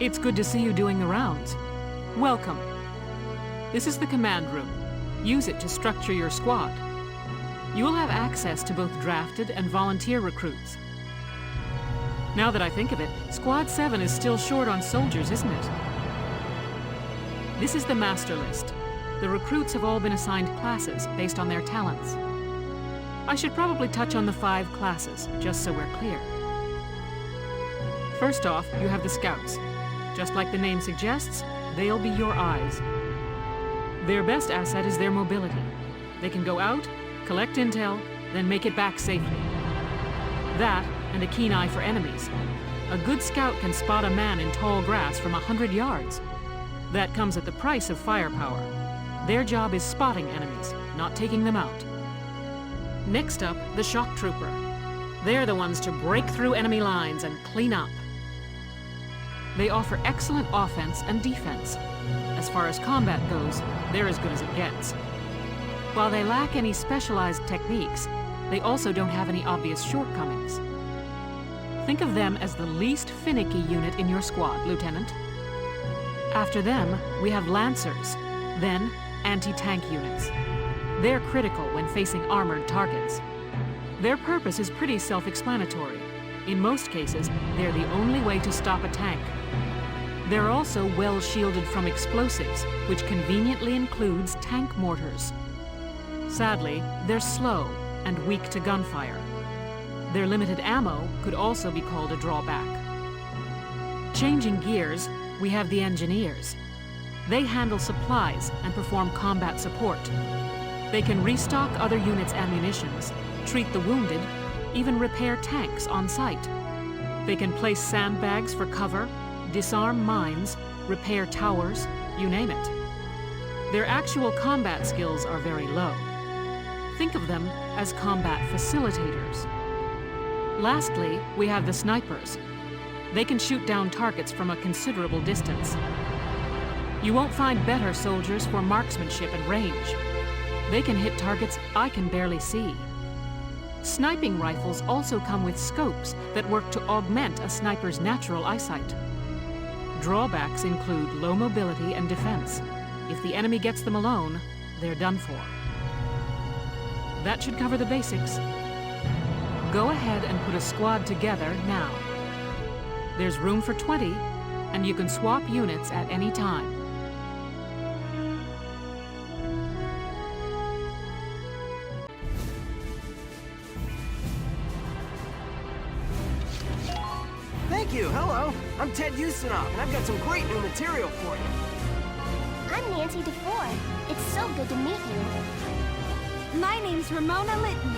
It's good to see you doing the rounds. Welcome. This is the command room. Use it to structure your squad. You will have access to both drafted and volunteer recruits. Now that I think of it, Squad 7 is still short on soldiers, isn't it? This is the master list. The recruits have all been assigned classes based on their talents. I should probably touch on the 5 classes, just so we're clear. First off, you have the scouts. Just like the name suggests, they'll be your eyes. Their best asset is their mobility. They can go out, collect intel, then make it back safely. That, and a keen eye for enemies. A good scout can spot a man in tall grass from 100 yards. That comes at the price of firepower. Their job is spotting enemies, not taking them out. Next up, the shock trooper. They're the ones to break through enemy lines and clean up. They offer excellent offense and defense. As far as combat goes, they're as good as it gets. While they lack any specialized techniques, they also don't have any obvious shortcomings. Think of them as the least finicky unit in your squad, Lieutenant. After them, we have Lancers, then anti-tank units. They're critical when facing armored targets. Their purpose is pretty self-explanatory. In most cases, they're the only way to stop a tank. They're also well shielded from explosives, which conveniently includes tank mortars. Sadly, they're slow and weak to gunfire. Their limited ammo could also be called a drawback. Changing gears, we have the engineers. They handle supplies and perform combat support. They can restock other units' ammunitions, treat the wounded, even repair tanks on site. They can place sandbags for cover, disarm mines, repair towers, you name it. Their actual combat skills are very low. Think of them as combat facilitators. Lastly, we have the snipers. They can shoot down targets from a considerable distance. You won't find better soldiers for marksmanship and range. They can hit targets I can barely see. Sniping rifles also come with scopes that work to augment a sniper's natural eyesight. Drawbacks include low mobility and defense. If the enemy gets them alone, they're done for. That should cover the basics. Go ahead and put a squad together now. There's room for 20, and you can swap units at any time. Thank you, hello. I'm Ted Ustinov, and I've got some great new material for you. I'm Nancy DeFore. It's so good to meet you. My name's Ramona Litton.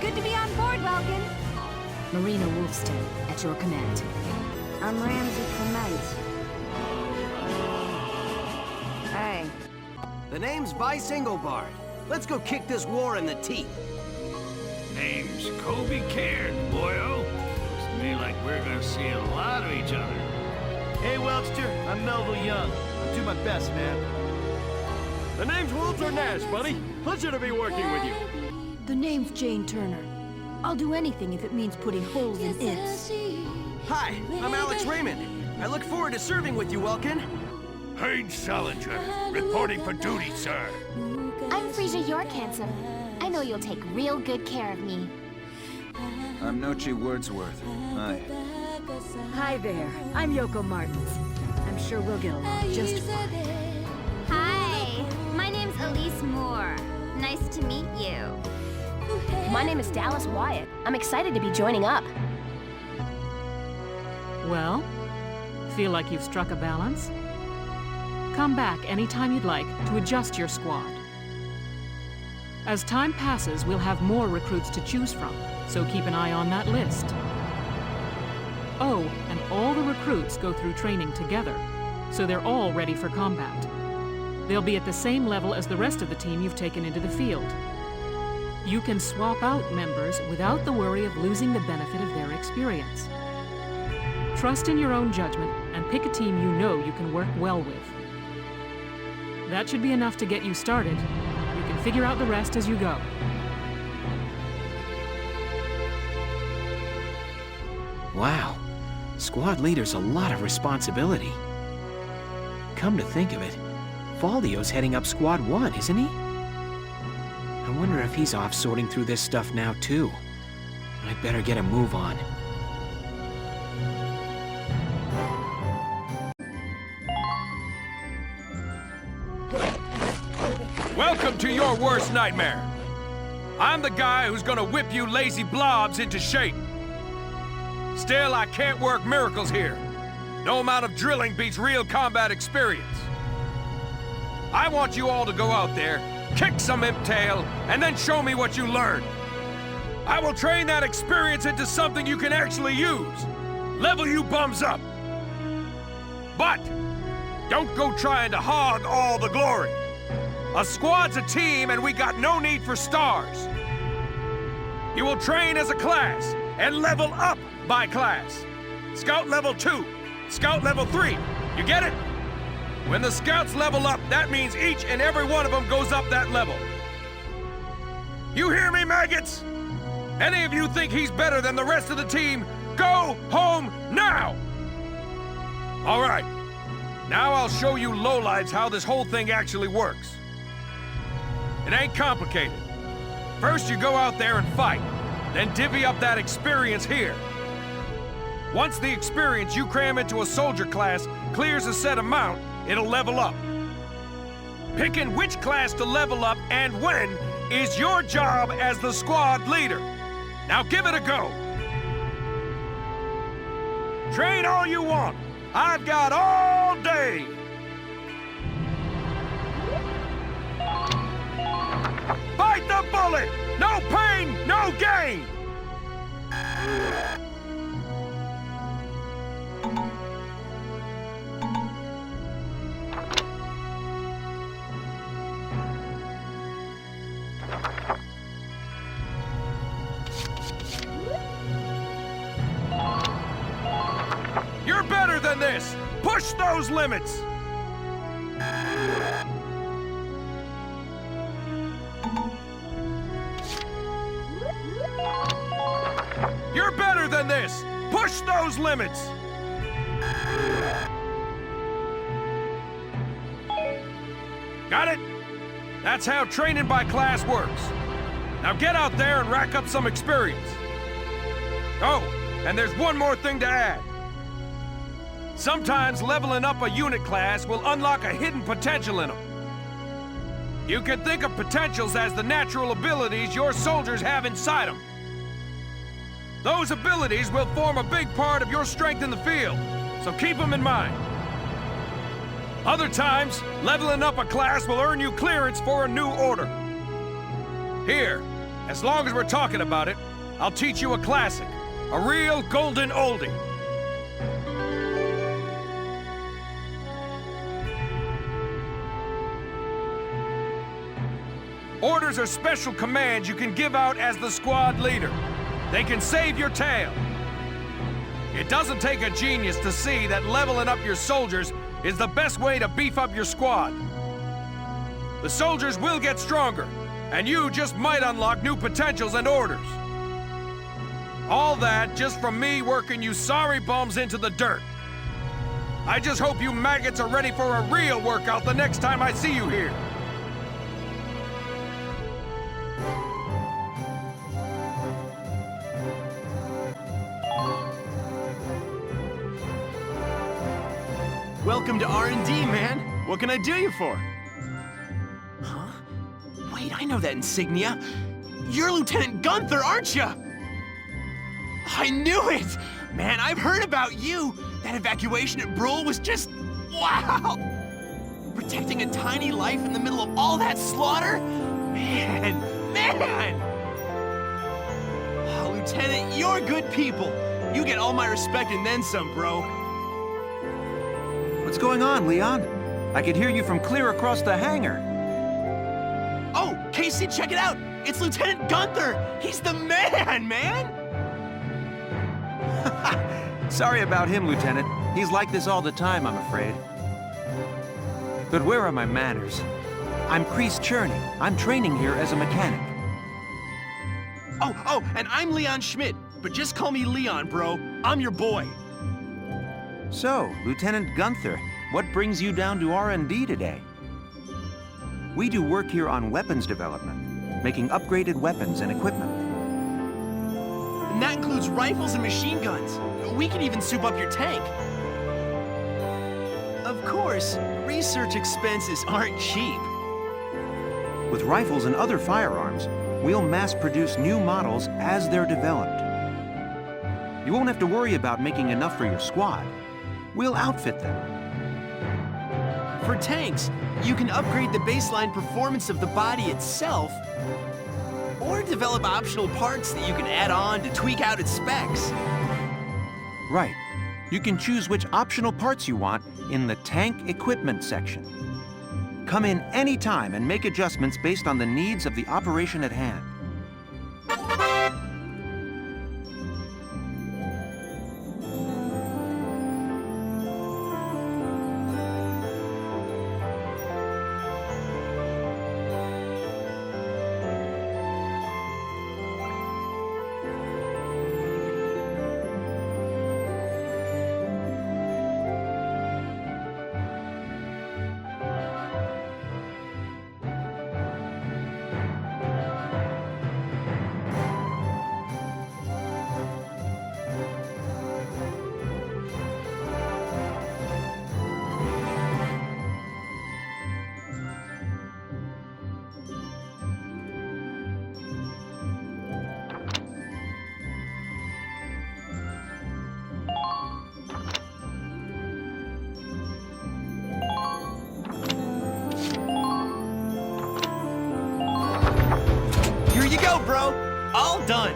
Good to be on board, Welkin. Marina Wolfstead, at your command. I'm Ramsey Clement. Hey. The name's Vice Engelbard. Let's go kick this war in the teeth. Name's Kobe Cairn, boyo. Looks to me like we're gonna see a lot of each other. Hey, Welchster, I'm Melville Young. I'll do my best, man. The name's Walter Nash, buddy. Pleasure to be working with you. The name's Jane Turner. I'll do anything if it means putting holes in ifs. Hi, I'm Alex Raymond. I look forward to serving with you, Welkin. Haynes Salinger, reporting for duty, sir. I'm Frisia Yorkanson. I know you'll take real good care of me. I'm Nochi Wordsworth. Hi. Hi there. I'm Yoko Martins. I'm sure we'll get along just fine. Hi, my name's Elise Moore. Nice to meet you. My name is Dallas Wyatt. I'm excited to be joining up. Well, feel like you've struck a balance? Come back anytime you'd like to adjust your squad. As time passes, we'll have more recruits to choose from, so keep an eye on that list. Oh, and all the recruits go through training together, so they're all ready for combat. They'll be at the same level as the rest of the team you've taken into the field. You can swap out members without the worry of losing the benefit of their experience. Trust in your own judgment and pick a team you know you can work well with. That should be enough to get you started. You can figure out the rest as you go. Wow. Squad leader's a lot of responsibility. Come to think of it, Faldio's heading up Squad 1, isn't he? I wonder if he's off sorting through this stuff now, too. I'd better get a move on. Welcome to your worst nightmare. I'm the guy who's gonna whip you lazy blobs into shape. Still, I can't work miracles here. No amount of drilling beats real combat experience. I want you all to go out there, kick some imp tail, and then show me what you learned. I will train that experience into something you can actually use. Level you bums up. But don't go trying to hog all the glory. A squad's a team, and we got no need for stars. You will train as a class and level up by class. Scout level 2, Scout level 3. You get it? When the scouts level up, that means each and every one of them goes up that level. You hear me, maggots? Any of you think he's better than the rest of the team, go home now! All right, now I'll show you lowlives how this whole thing actually works. It ain't complicated. First you go out there and fight, then divvy up that experience here. Once the experience you cram into a soldier class clears a set amount, it'll level up. Picking which class to level up and when is your job as the squad leader. Now give it a go. Train all you want. I've got all day. Bite the bullet! No pain, no gain! You're better than this! Push those limits! You're better than this! Push those limits! Got it? That's how training by class works. Now get out there and rack up some experience. Oh, and there's one more thing to add. Sometimes leveling up a unit class will unlock a hidden potential in them. You can think of potentials as the natural abilities your soldiers have inside them. Those abilities will form a big part of your strength in the field, so keep them in mind. Other times, leveling up a class will earn you clearance for a new order. Here, as long as we're talking about it, I'll teach you a classic, a real golden oldie. Orders are special commands you can give out as the squad leader. They can save your tail. It doesn't take a genius to see that leveling up your soldiers is the best way to beef up your squad. The soldiers will get stronger, and you just might unlock new potentials and orders. All that just from me working you sorry bums into the dirt. I just hope you maggots are ready for a real workout the next time I see you here. Welcome to R&D, man. What can I do you for? Huh? Wait, I know that insignia. You're Lieutenant Gunther, aren't you? I knew it! Man, I've heard about you. That evacuation at Brule was just... wow! Protecting a tiny life in the middle of all that slaughter? Man! Oh, Lieutenant, you're good people. You get all my respect and then some, bro. What's going on, Leon? I could hear you from clear across the hangar. Oh, Casey, check it out! It's Lieutenant Gunther! He's the man! Sorry about him, Lieutenant. He's like this all the time, I'm afraid. But where are my manners? I'm Kreese Churning. I'm training here as a mechanic. Oh, and I'm Leon Schmidt, but just call me Leon, bro. I'm your boy. So, Lieutenant Gunther, what brings you down to R&D today? We do work here on weapons development, making upgraded weapons and equipment. And that includes rifles and machine guns. We can even soup up your tank. Of course, research expenses aren't cheap. With rifles and other firearms, we'll mass-produce new models as they're developed. You won't have to worry about making enough for your squad. We'll outfit them. For tanks, you can upgrade the baseline performance of the body itself, or develop optional parts that you can add on to tweak out its specs. Right. You can choose which optional parts you want in the tank equipment section. Come in anytime and make adjustments based on the needs of the operation at hand. Here you go, bro. All done.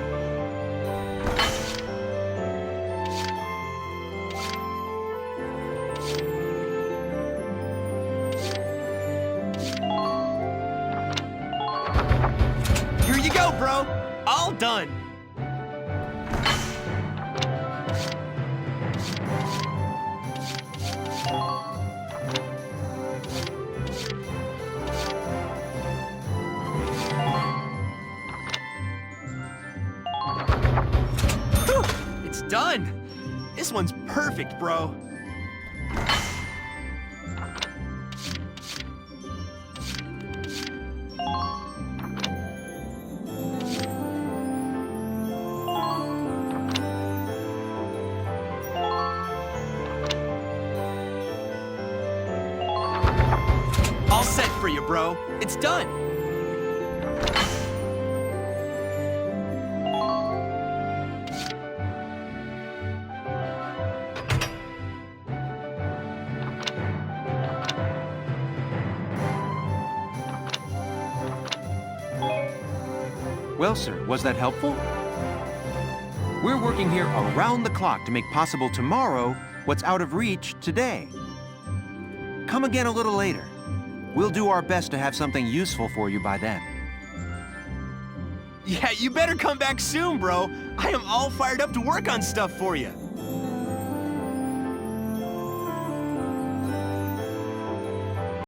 Here you go, bro. All done. It's done. This one's perfect, bro. All set for you, bro. It's done. Well, sir, was that helpful? We're working here around the clock to make possible tomorrow what's out of reach today. Come again a little later. We'll do our best to have something useful for you by then. Yeah, you better come back soon, bro. I am all fired up to work on stuff for you.